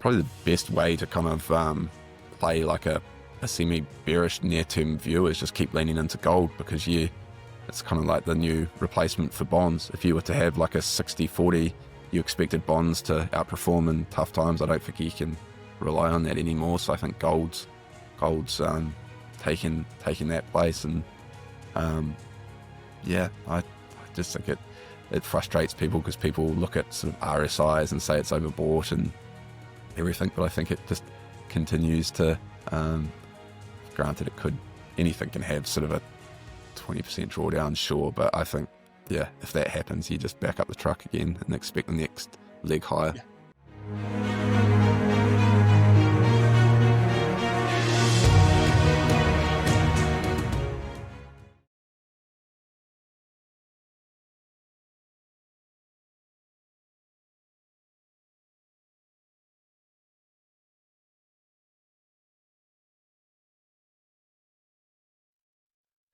probably the best way to kind of play like a semi-bearish near-term view is just keep leaning into gold, because it's kind of like the new replacement for bonds. If you were to have like a 60-40, you expected bonds to outperform in tough times. I don't think you can rely on that anymore. So I think gold's taking that place, and I just think it frustrates people, because people look at sort of RSIs and say it's overbought and everything, but I think it just continues to, granted anything can have sort of a 20% drawdown, sure, but I think, if that happens, you just back up the truck again and expect the next leg higher. Yeah.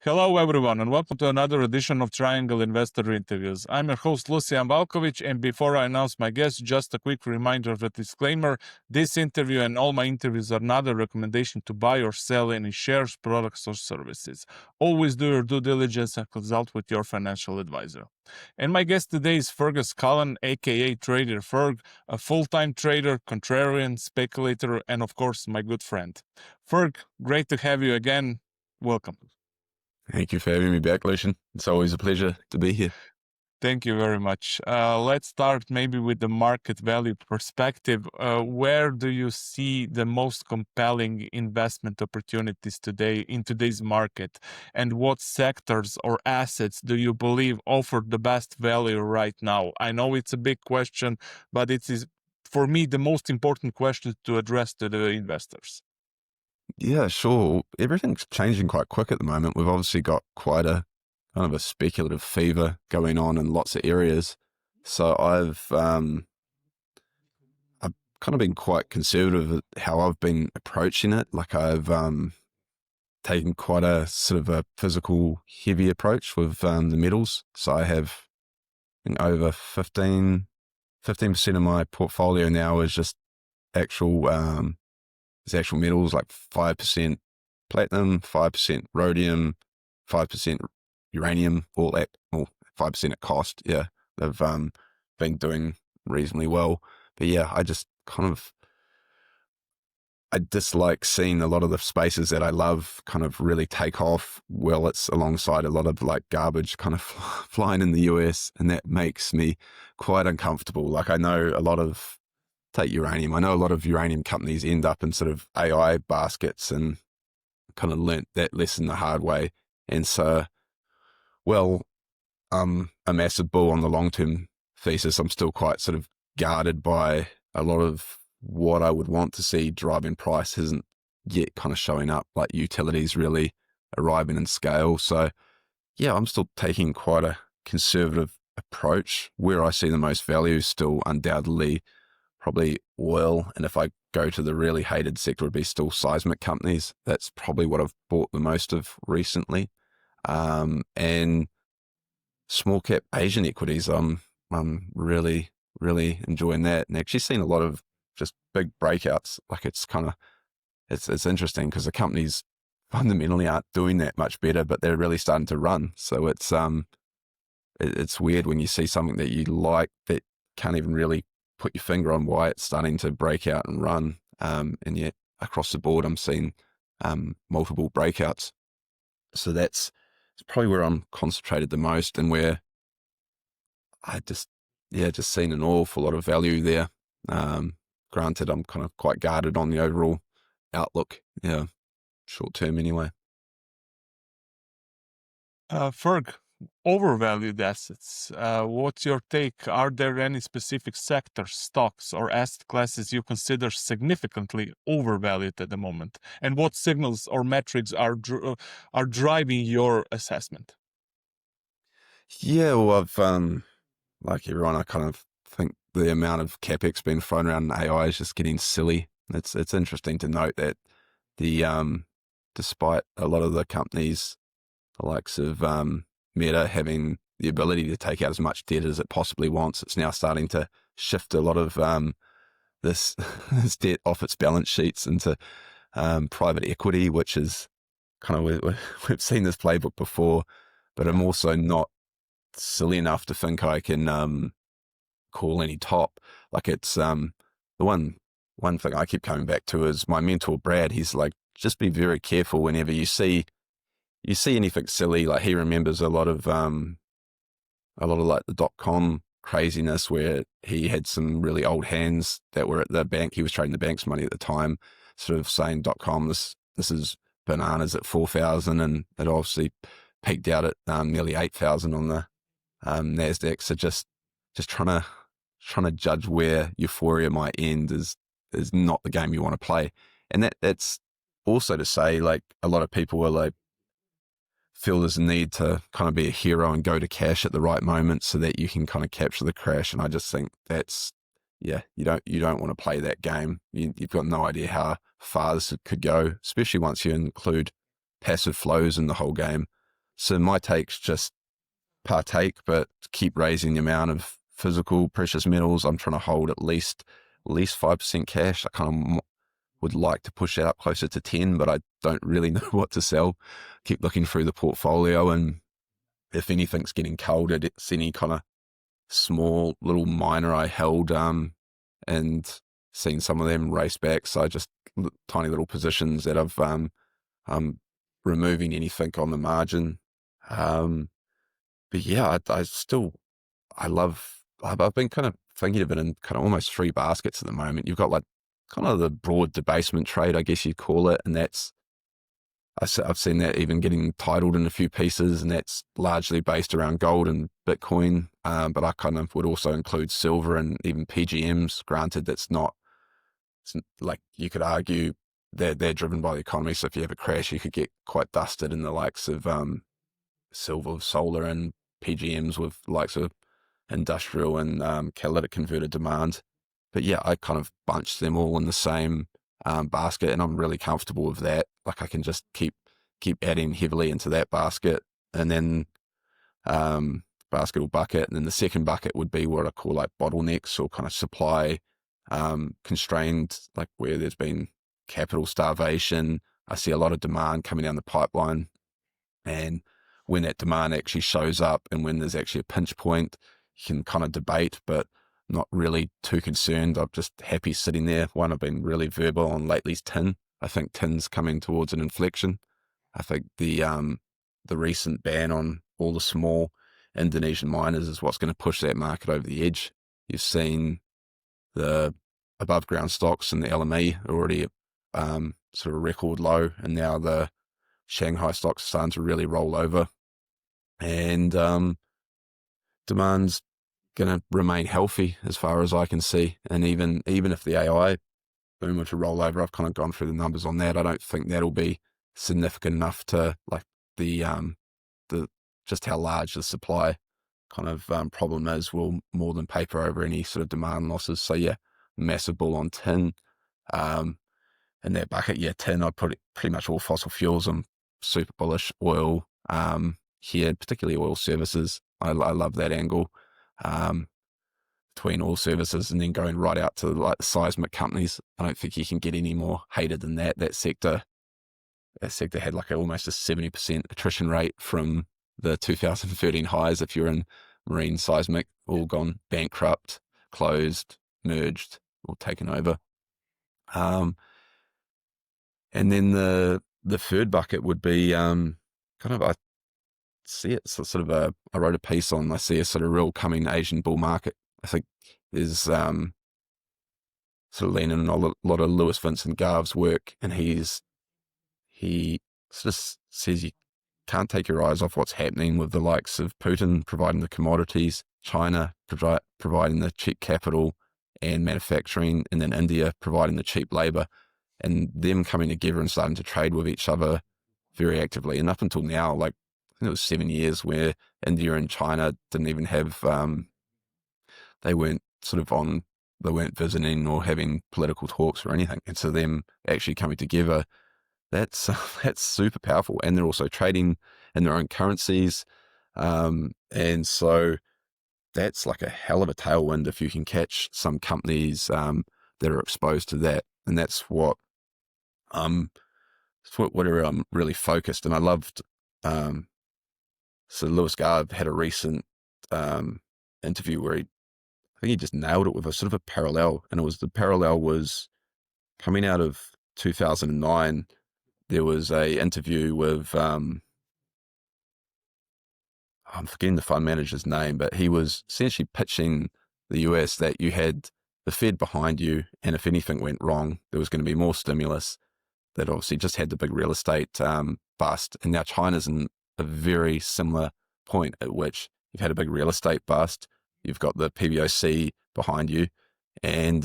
Hello everyone, and welcome to another edition of Triangle Investor Interviews. I'm your host Lucian Valkovic, and before I announce my guest, just a quick reminder of a disclaimer. This interview and all my interviews are not a recommendation to buy or sell any shares, products, or services. Always do your due diligence and consult with your financial advisor. And my guest today is Fergus Cullen, aka Trader Ferg, a full-time trader, contrarian, speculator, and of course, my good friend. Ferg, great to have you again. Welcome. Thank you for having me back, Lucian. It's always a pleasure to be here. Thank you very much. Let's start maybe with the market value perspective. Where do you see the most compelling investment opportunities today in today's market? And what sectors or assets do you believe offer the best value right now? I know it's a big question, but it is, for me, the most important question to address to the investors. Yeah, sure. Everything's changing quite quick at the moment. We've obviously got quite a kind of a speculative fever going on in lots of areas. So I've kind of been quite conservative at how I've been approaching it. Like I've taken quite a sort of a physical heavy approach with the metals. So I have, I think, over 15% of my portfolio now is just actual metals, like 5% platinum, 5% rhodium, 5% uranium, all at 5% at cost. Yeah, they've been doing reasonably well. But yeah, I dislike seeing a lot of the spaces that I love kind of really take off. Well, it's alongside a lot of like garbage kind of flying in the US, and that makes me quite uncomfortable. Like I know take uranium. I know a lot of uranium companies end up in sort of AI baskets, and kind of learnt that lesson the hard way. And so, well, I'm a massive bull on the long-term thesis. I'm still quite sort of guarded by a lot of what I would want to see driving price isn't yet kind of showing up, like utilities really arriving in scale. So yeah, I'm still taking quite a conservative approach. Where I see the most value is still undoubtedly probably oil, and if I go to the really hated sector, would be still seismic companies. That's probably what I've bought the most of recently, and small cap Asian equities. I'm really enjoying that, and actually seen a lot of just big breakouts. Like it's interesting because the companies fundamentally aren't doing that much better, but they're really starting to run. So it's weird when you see something that you like that can't even really put your finger on why it's starting to break out and run. And yet across the board, I'm seeing multiple breakouts. So it's probably where I'm concentrated the most, and where I just seen an awful lot of value there. Granted, I'm kind of quite guarded on the overall outlook, short term anyway. Ferg, overvalued assets. What's your take? Are there any specific sectors, stocks, or asset classes you consider significantly overvalued at the moment? And what signals or metrics are driving your assessment? Yeah, well, I've like everyone, I kind of think the amount of capex being thrown around in AI is just getting silly. It's interesting to note that despite a lot of the companies, the likes of Meta, having the ability to take out as much debt as it possibly wants, it's now starting to shift a lot of this this debt off its balance sheets into private equity, which is kind of we've seen this playbook before, but I'm also not silly enough to think I can call any top. Like it's the one thing I keep coming back to is my mentor Brad. He's like, just be very careful whenever you see anything silly. Like he remembers a lot of like the .com craziness where he had some really old hands that were at the bank. He was trading the bank's money at the time, sort of saying .com, this is bananas at 4,000, and it obviously peaked out at nearly 8,000 on the NASDAQ. So just trying to judge where Euphoria might end is not the game you want to play. And that's also to say, like, a lot of people are like, feel there's a need to kind of be a hero and go to cash at the right moment so that you can kind of capture the crash. And I just think that's, yeah, you don't want to play that game. You've got no idea how far this could go, especially once you include passive flows in the whole game. So my take's just partake, but keep raising the amount of physical precious metals. I'm trying to hold at least 5% cash. I kind of would like to push out closer to 10, but I don't really know what to sell. Keep looking through the portfolio, and if anything's getting culled, it's any kind of small little miner I held, and seen some of them race back. So just tiny little positions that I'm removing anything on the margin. But yeah, I've been kind of thinking of it in kind of almost three baskets at the moment. You've got like kind of the broad debasement trade, I guess you'd call it. And I've seen that even getting titled in a few pieces, and that's largely based around gold and Bitcoin. But I kind of would also include silver and even PGMs. Granted, it's like, you could argue they're driven by the economy. So if you have a crash, you could get quite dusted in the likes of silver, solar, and PGMs with likes of industrial and catalytic converter demand. But yeah, I kind of bunched them all in the same basket, and I'm really comfortable with that. Like I can just keep adding heavily into that basket, and then basket or bucket. And then the second bucket would be what I call like bottlenecks, or kind of supply constrained, like where there's been capital starvation. I see a lot of demand coming down the pipeline, and when that demand actually shows up and when there's actually a pinch point, you can kind of debate, but not really too concerned. I'm just happy sitting there. One I've been really verbal on lately is tin. I think tin's coming towards an inflection. I think the recent ban on all the small Indonesian miners is what's going to push that market over the edge. You've seen the above ground stocks and the LME already sort of record low, and now the Shanghai stocks are starting to really roll over, and demand's going to remain healthy as far as I can see. And even if the AI boom were to roll over, I've kind of gone through the numbers on that. I don't think that'll be significant enough to, like, the just how large the supply kind of problem is will more than paper over any sort of demand losses. So yeah, massive bull on tin. In that bucket, yeah, tin, I'd put pretty much all fossil fuels. I'm super bullish. Oil, here, particularly oil services. I love that angle. Between oil services and then going right out to like the seismic companies. I don't think you can get any more hated than that. That sector had like almost a 70% attrition rate from the 2013 highs. If you're in marine seismic, all gone bankrupt, closed, merged, or taken over. And then the third bucket would be kind of, I see it sort of I wrote a piece on, I see a sort of real coming Asian bull market. I think there's sort of leaning on a lot of Lewis Vincent Garve's work, and he sort of says you can't take your eyes off what's happening with the likes of Putin providing the commodities, China providing the cheap capital and manufacturing, and then India providing the cheap labor, and them coming together and starting to trade with each other very actively. And up until now, like, I think it was 7 years where India and China didn't even have, they weren't visiting or having political talks or anything. And so them actually coming together, that's super powerful. And they're also trading in their own currencies. And so that's like a hell of a tailwind if you can catch some companies that are exposed to that. And that's where I'm really focused. And I loved, so Lewis Garb had a recent interview where I think he just nailed it with a sort of a parallel. And the parallel was coming out of 2009. There was a interview with, I'm forgetting the fund manager's name, but he was essentially pitching the US that you had the Fed behind you, and if anything went wrong, there was going to be more stimulus. That obviously just had the big real estate bust, and now China's in a very similar point at which you've had a big real estate bust, you've got the PBOC behind you, and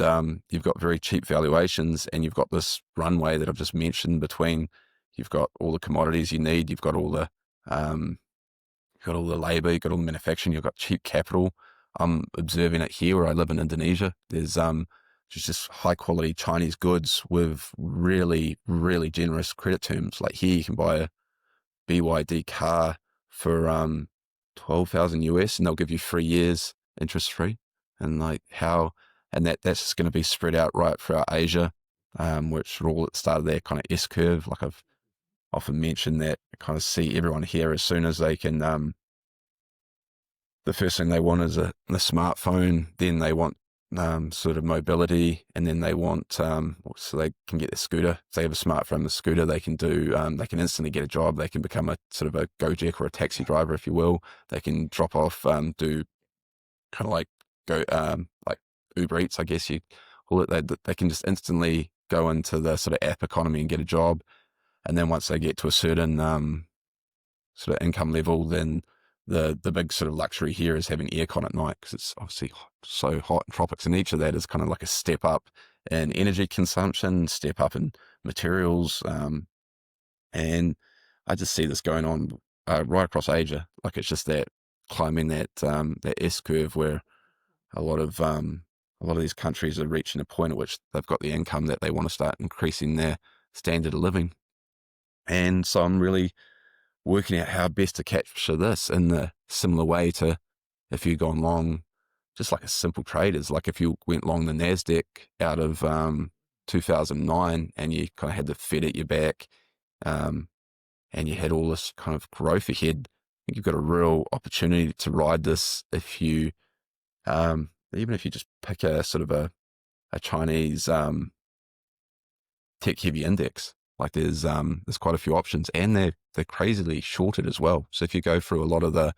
you've got very cheap valuations, and you've got this runway that I've just mentioned between, you've got all the commodities you need, you've got all the labor, you've got all the manufacturing, you've got cheap capital. I'm observing it here where I live in Indonesia. There's just high quality Chinese goods with really, really generous credit terms. Like here, you can buy a BYD car for 12,000 US, and they'll give you 3 years interest free. And that's just going to be spread out right throughout Asia, which are all at the start of their kind of S curve. Like I've often mentioned that I kind of see everyone here as soon as they can, the first thing they want is a smartphone, then they want sort of mobility, and then they want so they can get their scooter. If they have a smartphone, the scooter, they can they can instantly get a job. They can become a sort of a Gojek or a taxi driver, if you will. They can drop off, do kind of like like Uber Eats, I guess you call it. They can just instantly go into the sort of app economy and get a job. And then once they get to a certain sort of income level, then the big sort of luxury here is having aircon at night, because it's obviously so hot in tropics, and each of that is kind of like a step up in energy consumption, step up in materials, and I just see this going on right across Asia. Like it's just that climbing that S curve where a lot of these countries are reaching a point at which they've got the income that they want to start increasing their standard of living. And so I'm really working out how best to capture this in the similar way to if you'd gone long, just like a simple trade is like if you went long the NASDAQ out of 2009 and you kind of had the Fed at your back, and you had all this kind of growth ahead, I think you've got a real opportunity to ride this if you, even if you just pick a sort of a Chinese tech heavy index. Like there's quite a few options, and they're crazily shorted as well. So if you go through a lot of the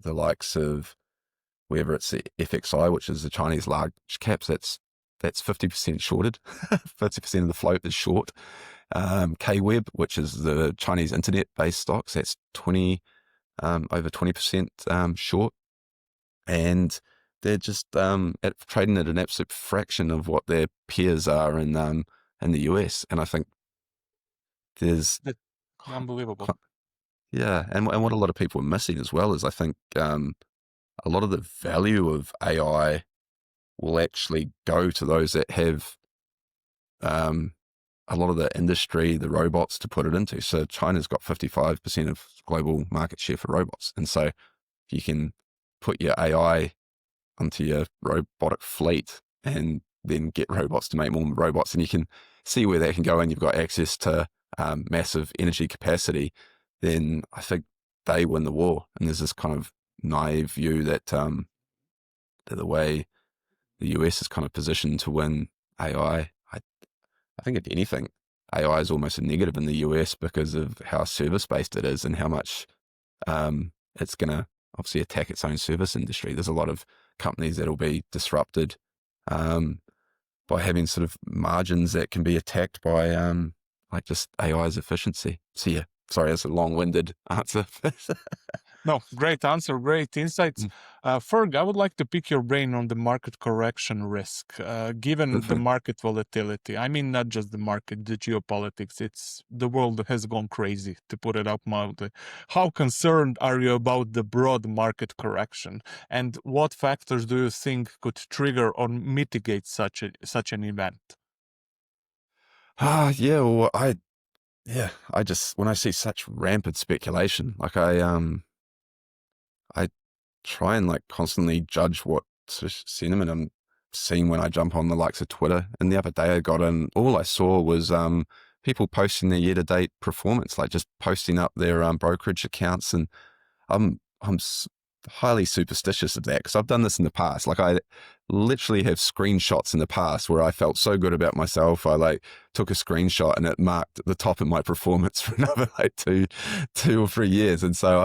likes of whether it's the FXI, which is the Chinese large caps, that's 50% shorted. 50% of the float is short. KWeb, which is the Chinese internet based stocks, that's over 20% short, and they're just trading at an absolute fraction of what their peers are in the US. And I think there's unbelievable. Yeah, and what a lot of people are missing as well is I think a lot of the value of AI will actually go to those that have a lot of the industry, the robots to put it into. So China's got 55% of global market share for robots. And so you can put your AI onto your robotic fleet and then get robots to make more robots, and you can see where that can go, and you've got access to massive energy capacity, then I think they win the war. And there's this kind of naive view that the way the US is kind of positioned to win AI, I think if anything, AI is almost a negative in the US because of how service-based it is and how much it's going to obviously attack its own service industry. There's a lot of companies that will be disrupted by having sort of margins that can be attacked by like just AI's efficiency. So yeah, sorry, that's a long-winded answer. No, great answer, great insights. Ferg, I would like to pick your brain on the market correction risk, given the market volatility. I mean, not just the market, the geopolitics. It's the world has gone crazy, to put it up mildly. How concerned are you about the broad market correction, and what factors do you think could trigger or mitigate such an event? Yeah, well, I just, when I see such rampant speculation, like I try and like constantly judge what sort of sentiment seen when I jump on the likes of Twitter. And the other day I got in, all I saw was people posting their year-to-date performance, like just posting up their brokerage accounts. And I'm highly superstitious of that because I've done this in the past. Like I literally have screenshots in the past where I felt so good about myself. I like took a screenshot and it marked the top of my performance for another like two or 3 years. And so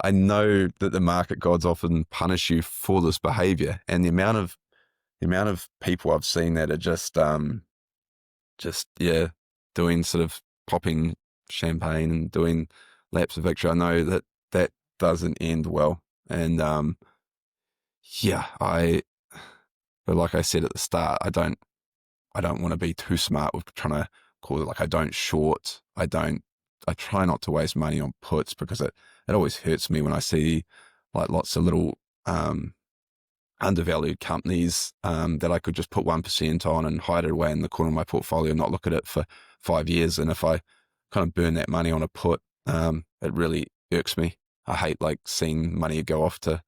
I know that the market gods often punish you for this behavior, and the amount of people I've seen that are just doing sort of popping champagne and doing laps of victory. I know that that doesn't end well. And but like I said at the start, I don't want to be too smart with trying to call it, like I don't short. I try not to waste money on puts because it always hurts me when I see like lots of little undervalued companies that I could just put 1% on and hide it away in the corner of my portfolio and not look at it for 5 years. And if I kind of burn that money on a put, it really irks me. I hate like seeing money go off to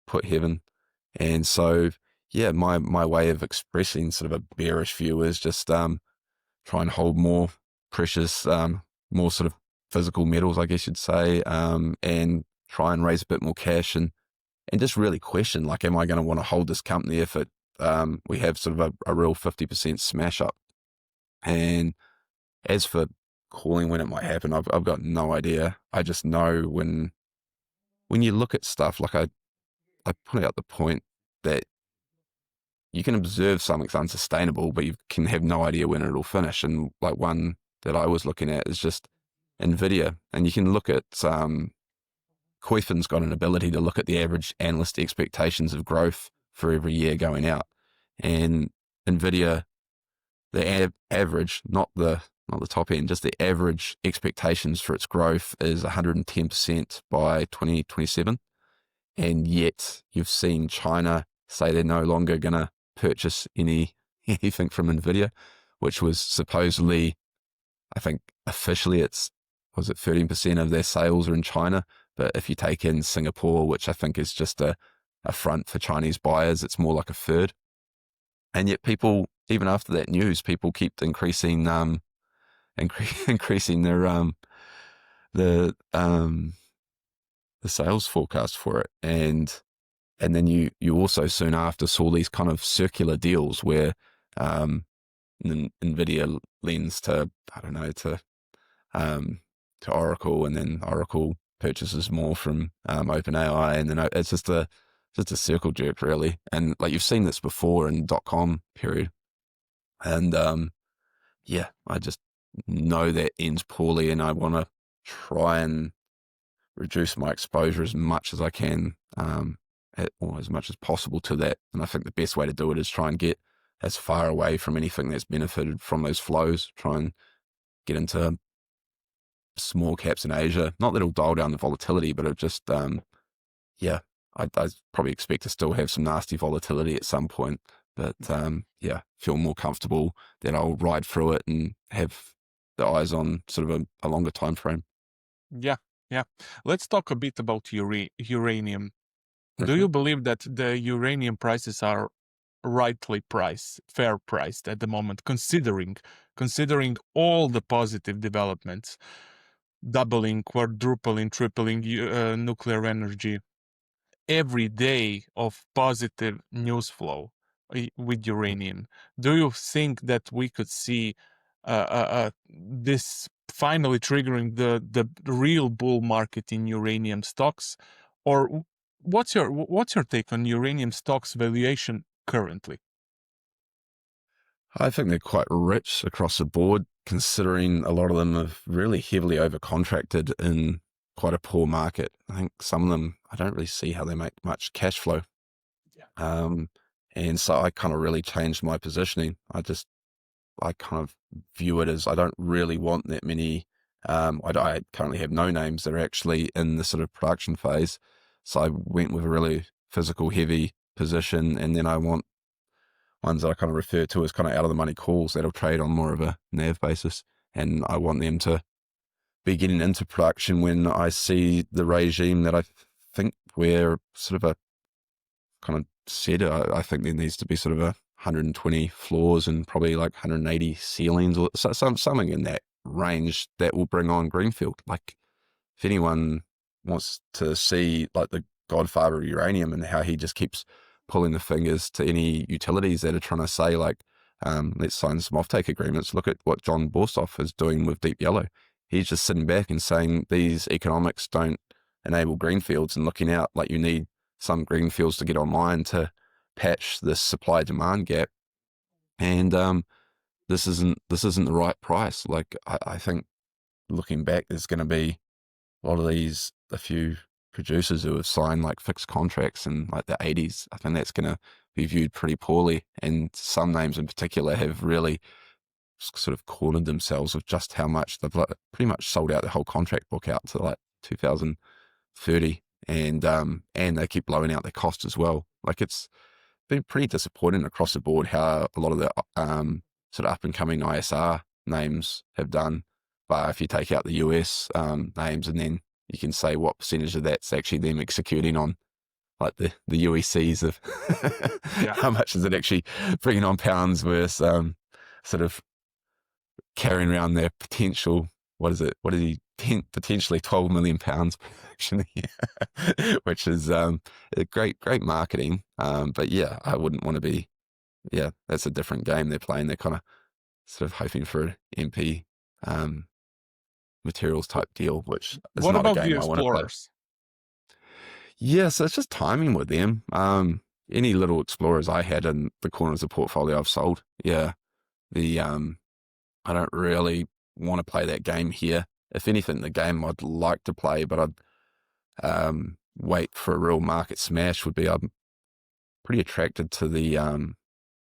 put heaven. And so, yeah, my way of expressing sort of a bearish view is just try and hold more precious, more sort of physical metals, I guess you'd say, and try and raise a bit more cash and just really question, like, am I going to want to hold this company if it we have sort of a real 50% smash up? And as for calling when it might happen, I've got no idea. I just know when you look at stuff, like I put out the point that you can observe something's unsustainable, but you can have no idea when it'll finish. And like one that I was looking at is just Nvidia, and you can look at Koifin's got an ability to look at the average analyst expectations of growth for every year going out, and Nvidia, the average, not the top end, just the average expectations for its growth is 110% by 2027. And yet you've seen China say they're no longer going to purchase anything from Nvidia, which was supposedly, I think officially was it 13% of their sales are in China. But if you take in Singapore, which I think is just a front for Chinese buyers, it's more like a third. And yet people, even after that news, people keep increasing increasing their the sales forecast for it. And then you also soon after saw these kind of circular deals where Nvidia lends to, I don't know, to Oracle, and then Oracle purchases more from OpenAI, and then it's just a circle jerk, really. And like you've seen this before in .com period, and I just know that ends poorly, and I want to try and reduce my exposure as much as I can, or as much as possible to that. And I think the best way to do it is try and get as far away from anything that's benefited from those flows. Try and get into small caps in Asia. Not that it'll dial down the volatility, but it just, I probably expect to still have some nasty volatility at some point. But feel more comfortable that I'll ride through it and have the eyes on sort of a longer time frame. Yeah. Let's talk a bit about uranium. Do you believe that the uranium prices are rightly priced, fair priced at the moment, considering all the positive developments, doubling, quadrupling, tripling nuclear energy, every day of positive news flow with uranium? Do you think that we could see this finally triggering the real bull market in uranium stocks? Or what's your take on uranium stocks valuation currently? I think they're quite rich across the board, considering a lot of them have really heavily overcontracted in quite a poor market. I think some of them, I don't really see how they make much cash flow. Yeah. And so I kind of really changed my positioning. I kind of view it as I don't really want that many. I currently have no names that are actually in the sort of production phase. So I went with a really physical heavy position, and then I want ones that I kind of refer to as kind of out of the money calls that'll trade on more of a NAV basis. And I want them to be getting into production when I see the regime that I think we're sort of a kind of said, I think there needs to be sort of 120 floors and probably like 180 ceilings or something in that range that will bring on greenfield. Like if anyone wants to see like the godfather of uranium and how he just keeps pulling the fingers to any utilities that are trying to say like, let's sign some offtake agreements. Look at what John Borsoff is doing with Deep Yellow. He's just sitting back and saying these economics don't enable greenfields and looking out like you need some greenfields to get online to patch this supply demand gap. And this isn't the right price. Like I think looking back, there's going to be a few producers who have signed like fixed contracts in like the 80s. I think that's going to be viewed pretty poorly. And some names in particular have really sort of cornered themselves with just how much they've like pretty much sold out the whole contract book out to like 2030. And they keep blowing out their cost as well. Like it's been pretty disappointing across the board how a lot of the sort of up and coming ISR names have done. But if you take out the US names and then you can say what percentage of that's actually them executing on like the UECs of how much is it actually bringing on pounds versus sort of carrying around their potential, potentially 12 million pounds production a year, which is a great marketing. But yeah, I wouldn't want to be, that's a different game they're playing. They're kind of sort of hoping for an MP materials type deal, which is What not a about the game I want to play. explorers? Yeah, so it's just timing with them. Any little explorers I had in the corners of the portfolio I've sold. Yeah. I don't really want to play that game here. If anything, the game I'd like to play, but I'd wait for a real market smash would be I'm pretty attracted to the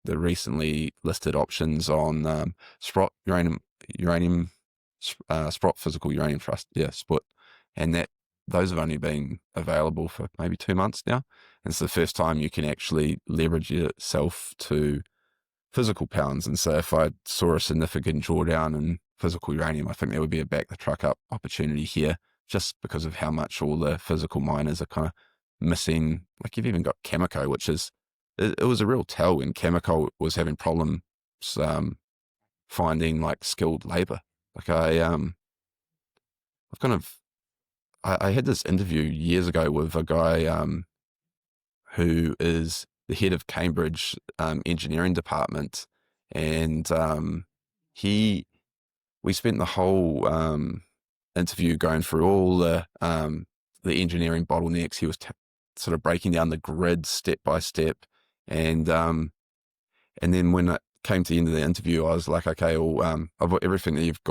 recently listed options on Sprott uranium Sprott Physical Uranium Trust, Sprott, and those have only been available for maybe 2 months now. And it's the first time you can actually leverage yourself to physical pounds. And so if I saw a significant drawdown in physical uranium, I think there would be a back the truck up opportunity here just because of how much all the physical miners are kind of missing. Like you've even got Cameco, which is, it was a real tell when Cameco was having problems finding like skilled labor. Like I had this interview years ago with a guy who is the head of Cambridge engineering department, and we spent the whole interview going through all the engineering bottlenecks. He was sort of breaking down the grid step by step, and then when it came to the end of the interview, I was like, okay, well, of everything that you've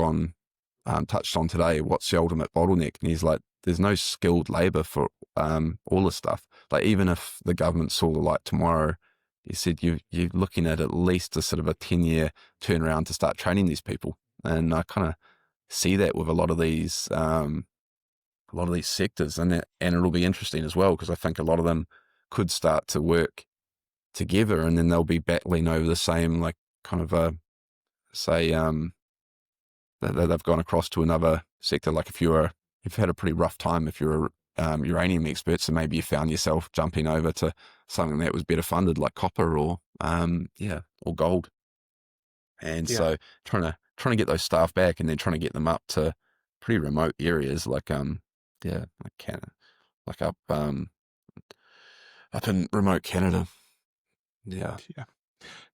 touched on today, what's the ultimate bottleneck? And he's like, there's no skilled labor for all this stuff. Like even if the government saw the light tomorrow, he said you're looking at least a sort of a 10-year turnaround to start training these people. And I kind of see that with a lot of these sectors, and it'll be interesting as well because I think a lot of them could start to work together, and then they'll be battling over the same like kind of they've gone across to another sector. Like if you've had a pretty rough time, if you're a uranium expert, so maybe you found yourself jumping over to something that was better funded like copper or gold. And so trying to get those staff back and then trying to get them up to pretty remote areas like Canada, like up in remote Canada. Yeah.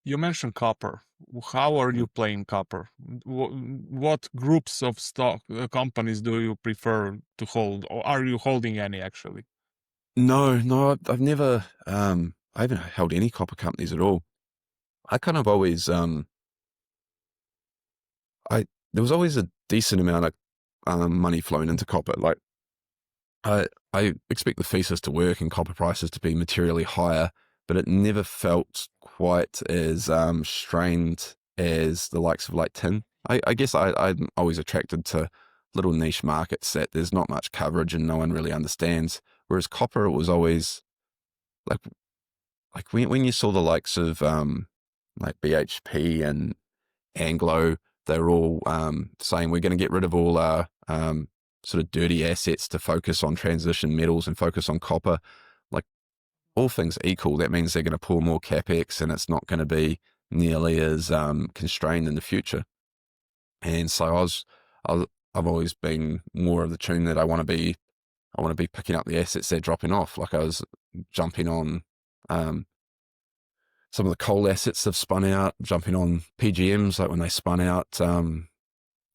You mentioned copper. How are you playing copper? What groups of stock companies do you prefer to hold, or are you holding any actually? No, I've never. I haven't held any copper companies at all. I kind of always there was always a decent amount of money flowing into copper. Like I expect the thesis to work and copper prices to be materially higher, but it never felt quite as strained as the likes of like tin. I guess I'm always attracted to little niche markets that there's not much coverage and no one really understands. Whereas copper, it was always like when you saw the likes of like BHP and Anglo, they were all saying we're going to get rid of all our sort of dirty assets to focus on transition metals and focus on copper. Like all things equal, that means they're going to pull more capex, and it's not going to be nearly as constrained in the future. And so I've always been more of the tune that I want to be picking up the assets they're dropping off. Like I was jumping on some of the coal assets have spun out, jumping on PGMs, like when they spun out,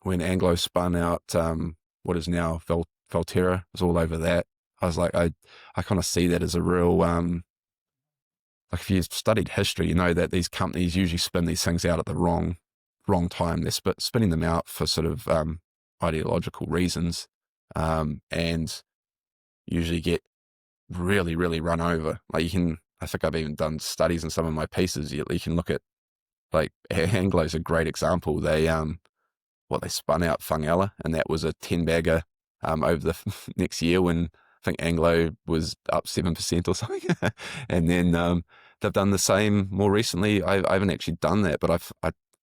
when Anglo spun out what is now Valterra, I was all over that. I was like, I kind of see that as a real, like if you've studied history, you know that these companies usually spin these things out at the wrong time. They're spinning them out for sort of ideological reasons, and usually get really, really run over. Like I think I've even done studies in some of my pieces. You can look at, like, Anglo's a great example. They spun out Fungella, and that was a 10-bagger over the next year when I think Anglo was up 7% or something. And then they've done the same more recently. I haven't actually done that, but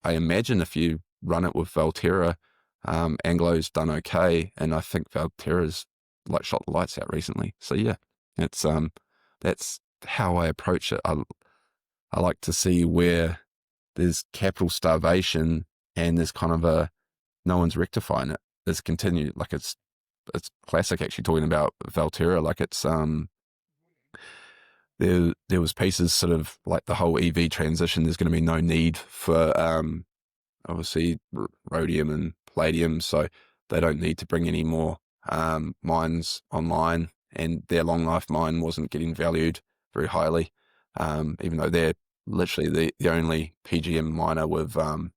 I imagine if you run it with Valterra, Anglo's done okay, and I think Valterra's like shot the lights out recently. So yeah, it's that's how I approach it. I like to see where there's capital starvation and there's kind of no one's rectifying it. It's continued, like it's classic actually talking about Valterra. Like it's there was pieces sort of like the whole EV transition. There's going to be no need for obviously rhodium and palladium, so they don't need to bring any more mines online, and their long life mine wasn't getting valued very highly, even though they're literally the only PGM miner with well,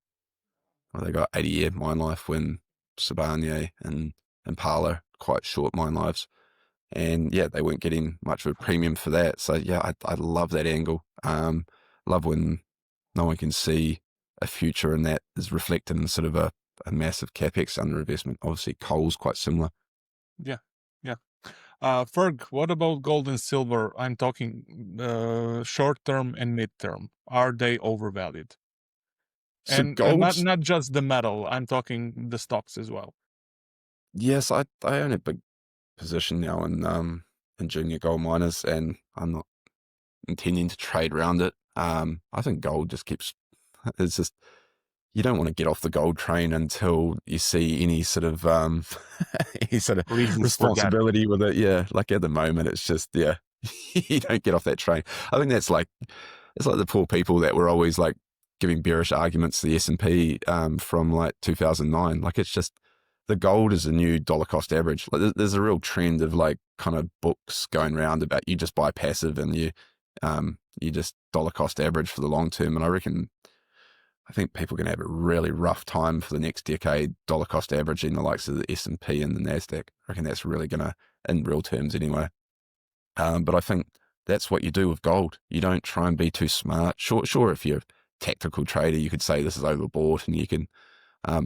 they got 80-year mine life, when Sibanye and Impala quite short mine lives. And yeah, they weren't getting much of a premium for that. So yeah, I love that angle. Love when no one can see a future, and that is reflected in sort of a massive capex underinvestment. Obviously, coal's quite similar. Yeah, yeah. Ferg, what about gold and silver? I'm talking short term and mid term. Are they overvalued? So And gold's, not just the metal. I'm talking the stocks as well. yes, I own a big position now in junior gold miners, and I'm not intending to trade around it. I think gold just keeps, it's just, you don't want to get off the gold train until you see any sort of any sort of Reasons for that. responsibility with it. Yeah, like at the moment, it's just, yeah, you don't get off that train. I think that's like, it's like the poor people that were always like giving bearish arguments to the S&P from like 2009. Like it's just, the gold is the new dollar cost average. Like there's a real trend of like kind of books going around about you just buy passive and you just dollar cost average for the long term. And I think people are going to have a really rough time for the next decade, dollar cost averaging the likes of the S&P and the NASDAQ. I reckon that's really going to, in real terms anyway. But I think that's what you do with gold. You don't try and be too smart. Sure, if you're a tactical trader, you could say this is overbought and you can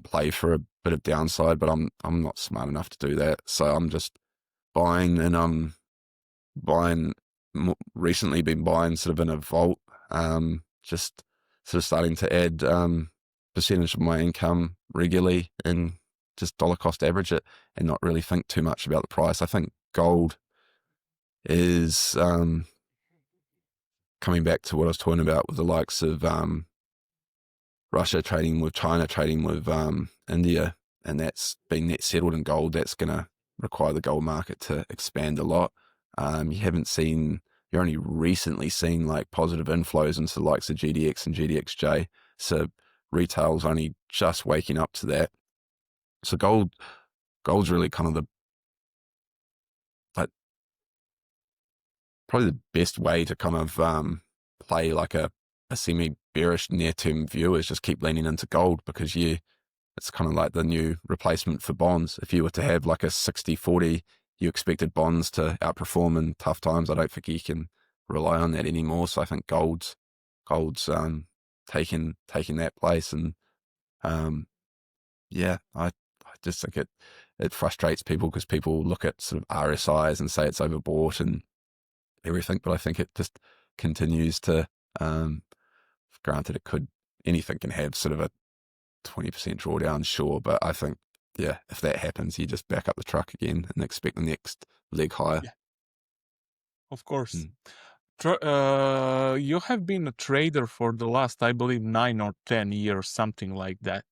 play for a bit of downside, but I'm not smart enough to do that. So I'm just buying, and I'm buying, recently been buying sort of in a vault, just sort of starting to add percentage of my income regularly and just dollar cost average it and not really think too much about the price. I think gold is coming back to what I was talking about with the likes of Russia trading with China, trading with India, and that's been net settled in gold. That's going to require the gold market to expand a lot. You're only recently seen like positive inflows into the likes of GDX and GDXJ. So retail's only just waking up to that. So gold's really kind of the, like, probably the best way to kind of play like a semi-bearish near-term view is just keep leaning into gold, because it's kind of like the new replacement for bonds. If you were to have like a 60-40, you expected bonds to outperform in tough times. I don't think you can rely on that anymore. So I think gold's taking that place. And yeah, I just think it frustrates people, because people look at sort of RSIs and say it's overbought and everything, but I think it just continues to, granted anything can have sort of a 20% drawdown, sure, but I think, yeah, if that happens, you just back up the truck again and expect the next leg higher. Yeah, of course. Mm. You have been a trader for the last, I believe, 9 or 10 years, something like that.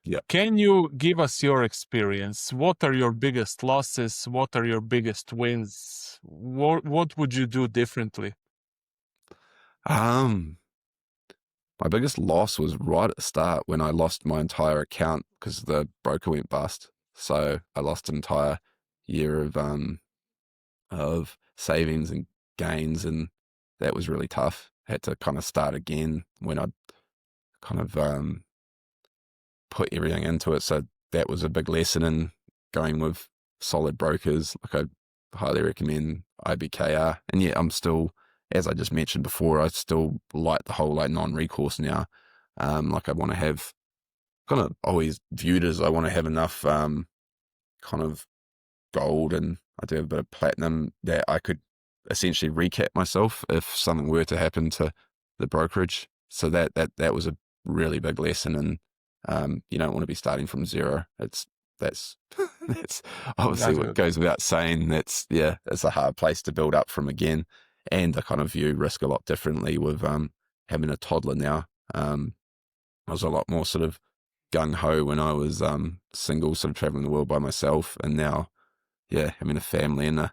Yeah. Can you give us your experience? What are your biggest losses? What are your biggest wins? What would you do differently? My biggest loss was right at the start when I lost my entire account because the broker went bust. So I lost an entire year of savings and gains, and that was really tough. Had to kind of start again when I kind of put everything into it. So that was a big lesson in going with solid brokers. Like I highly recommend IBKR. And yeah, I'm still, as I just mentioned before, I still like the whole like non-recourse now. Like I want to have kind of always viewed as I want to have enough kind of gold, and I do have a bit of platinum that I could essentially recap myself if something were to happen to the brokerage. So that was a really big lesson, and you don't want to be starting from zero. That's that's obviously That's what good. goes without saying. It's a hard place to build up from again, and I kind of view risk a lot differently with having a toddler now. I was a lot more sort of gung ho when I was single, sort of traveling the world by myself, and now yeah, having a family and a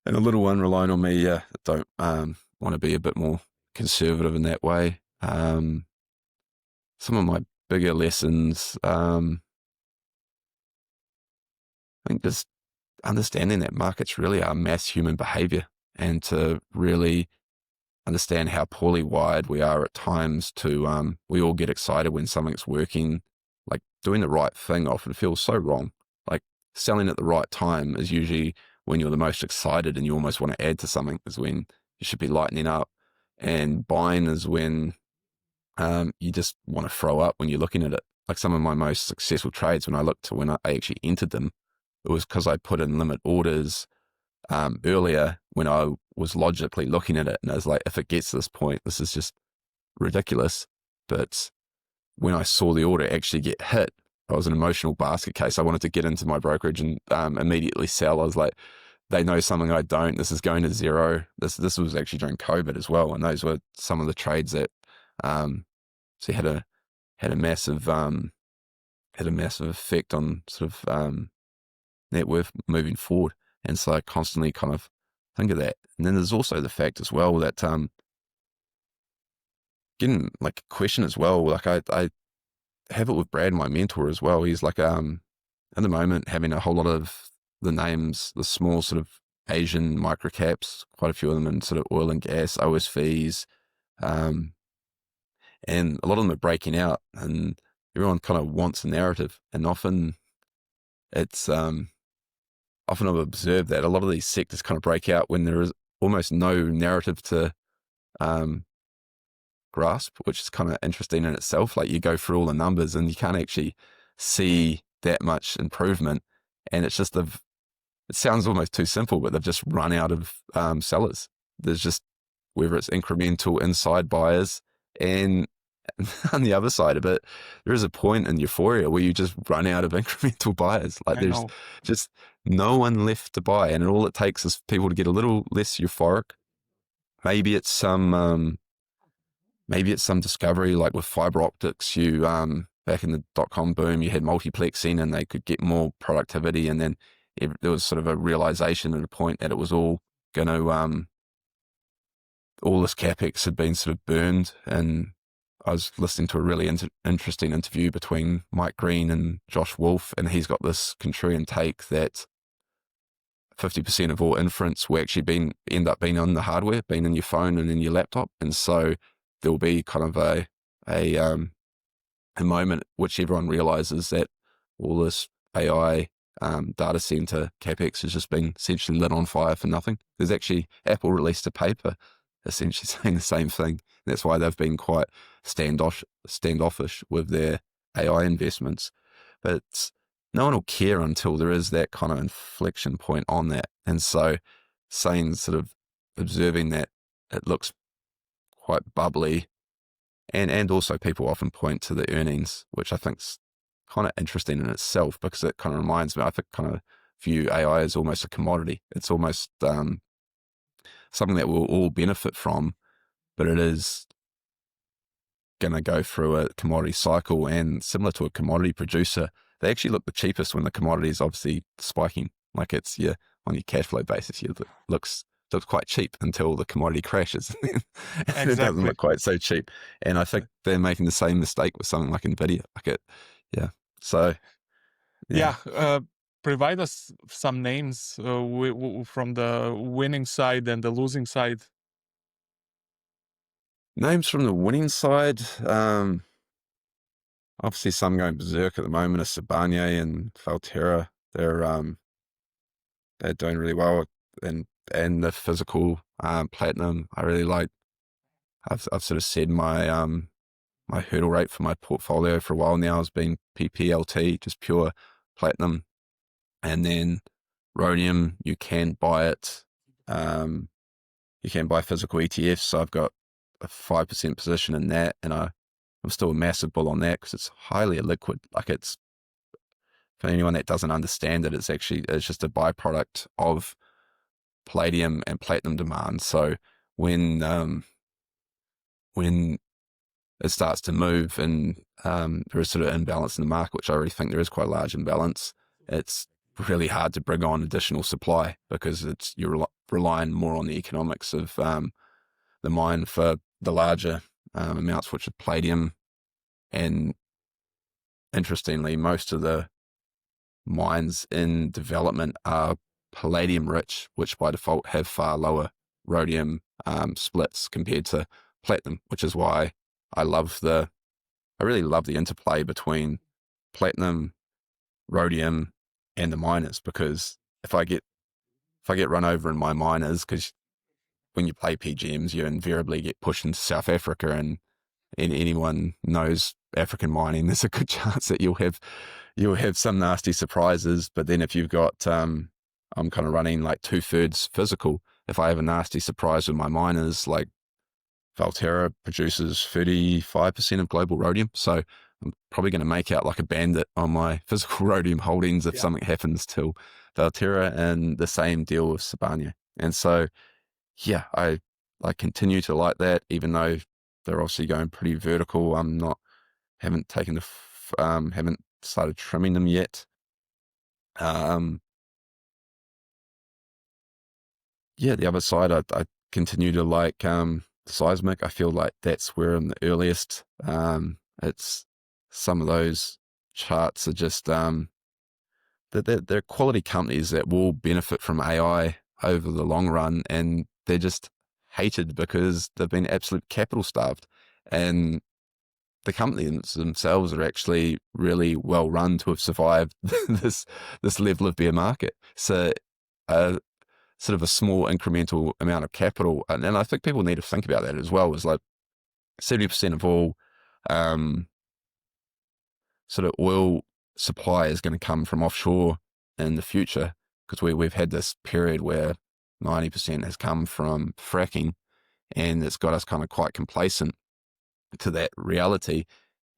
little one relying on me, yeah, don't want to be a bit more conservative in that way. Some of my bigger lessons, I think just understanding that markets really are mass human behavior, and to really understand how poorly wired we are at times to, we all get excited when something's working, like doing the right thing often feels so wrong. Like selling at the right time is usually when you're the most excited and you almost want to add to something, is when you should be lightening up. And buying is when you just want to throw up when you're looking at it. Like some of my most successful trades, when I looked to when I actually entered them, it was because I put in limit orders earlier when I was logically looking at it. And I was like, if it gets to this point, this is just ridiculous. But when I saw the order actually get hit, I was an emotional basket case. I wanted to get into my brokerage and immediately sell. I was like, they know something I don't. This is going to zero. This was actually during COVID as well, and those were some of the trades that so had a massive effect on sort of net worth moving forward. And so I constantly kind of think of that. And then there's also the fact as well that getting like a question as well. Like I have it with Brad, my mentor as well. He's like at the moment having a whole lot of the names, the small sort of Asian micro caps, quite a few of them in sort of oil and gas, OSVs, and a lot of them are breaking out, and everyone kind of wants a narrative. And often it's often I've observed that a lot of these sectors kind of break out when there is almost no narrative to grasp, which is kind of interesting in itself. Like you go through all the numbers and you can't actually see that much improvement, and it's just it sounds almost too simple, but they've just run out of sellers. There's just, whether it's incremental inside buyers, and on the other side of it, there is a point in Euphoria where you just run out of incremental buyers. Like I there's know. just no one left to buy, and all it takes is people to get a little less euphoric. Maybe it's some discovery, like with fiber optics. You back in the .com boom, you had multiplexing, and they could get more productivity, and then there was sort of a realization at a point that it was all going to all this capex had been sort of burned. And I was listening to a really interesting interview between Mike Green and Josh Wolf, and he's got this contrarian take that 50% of all inference will actually end up being on the hardware, being in your phone and in your laptop. And so there will be kind of a moment which everyone realizes that all this AI data center capex has just been essentially lit on fire for nothing. There's actually, Apple released a paper essentially saying the same thing. That's why they've been quite standoffish with their AI investments. But no one will care until there is that kind of inflection point on that. And so observing that it looks quite bubbly, and also people often point to the earnings, which I think's kind of interesting in itself, because it kind of reminds me, I think kind of view AI as almost a commodity. It's almost something that we'll all benefit from, but it is going to go through a commodity cycle. And similar to a commodity producer, they actually look the cheapest when the commodity is obviously spiking. Like it's on your cash flow basis, it looks quite cheap until the commodity crashes, and it doesn't look quite so cheap. And I think they're making the same mistake with something like Nvidia. So provide us some names from the winning side and the losing side. Names from the winning side, obviously some going berserk at the moment are Sibanye and Valterra. They're doing really well, and the physical platinum I really like. I've sort of said my my hurdle rate for my portfolio for a while now has been PPLT, just pure platinum, and then rhodium. You can buy it. You can buy physical ETFs. So I've got a 5% position in that, and I'm still a massive bull on that because it's highly illiquid. Like it's, for anyone that doesn't understand it, it's just a byproduct of palladium and platinum demand. So when it starts to move and there is sort of imbalance in the market, which I already think there is quite a large imbalance, it's really hard to bring on additional supply because you're relying more on the economics of the mine for the larger amounts, which are palladium. And interestingly, most of the mines in development are palladium rich, which by default have far lower rhodium splits compared to platinum, which is why I really love the interplay between platinum, rhodium, and the miners, because if I get run over in my miners, because when you play PGMs, you invariably get pushed into South Africa, and anyone knows African mining, there's a good chance that you'll have some nasty surprises. But then if you've got, I'm kind of running like 2/3 physical. If I have a nasty surprise with my miners, like Valterra produces 35% of global rhodium. So I'm probably going to make out like a bandit on my physical rhodium holdings if something happens to Valterra, and the same deal with Sibanye. And so, yeah, I continue to like that, even though they're obviously going pretty vertical. Haven't started trimming them yet. The other side, I continue to like seismic. I feel like that's where I'm the earliest. It's some of those charts are just they're quality companies that will benefit from AI over the long run, and they're just hated because they've been absolute capital starved, and the companies themselves are actually really well run to have survived this level of bear market. So sort of a small incremental amount of capital, and I think people need to think about that as well, is like 70% of all sort of oil supply is going to come from offshore in the future, because we've had this period where 90% has come from fracking, and it's got us kind of quite complacent to that reality.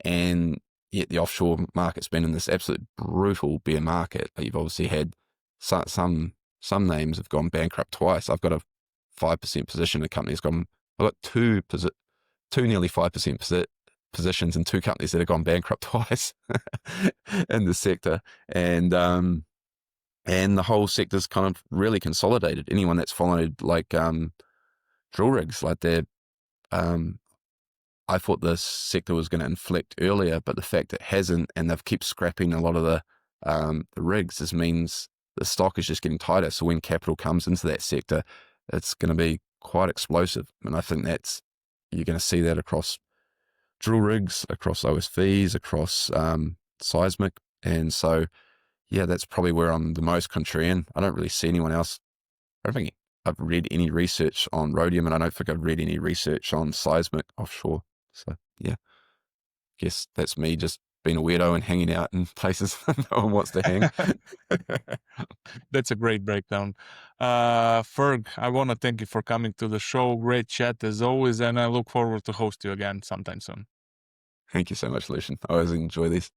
And yet the offshore market's been in this absolute brutal bear market. You've obviously had some names have gone bankrupt twice. I've got a 5% position. A company's gone. I've got two nearly 5% positions in two companies that have gone bankrupt twice in the sector, and the whole sector's kind of really consolidated. Anyone that's followed like drill rigs, like they're I thought this sector was going to inflect earlier, but the fact it hasn't, and they've kept scrapping a lot of the rigs, this means the stock is just getting tighter. So when capital comes into that sector, it's going to be quite explosive. And I think you're going to see that across drill rigs, across OSVs, across seismic. And so, yeah, that's probably where I'm the most contrarian. I don't really see anyone else. I don't think I've read any research on rhodium, and I don't think I've read any research on seismic offshore. So, yeah, guess that's me just being a weirdo and hanging out in places no one wants to hang. That's a great breakdown. Ferg, I want to thank you for coming to the show. Great chat as always, and I look forward to host you again sometime soon. Thank you so much, Lucian. I always enjoy these.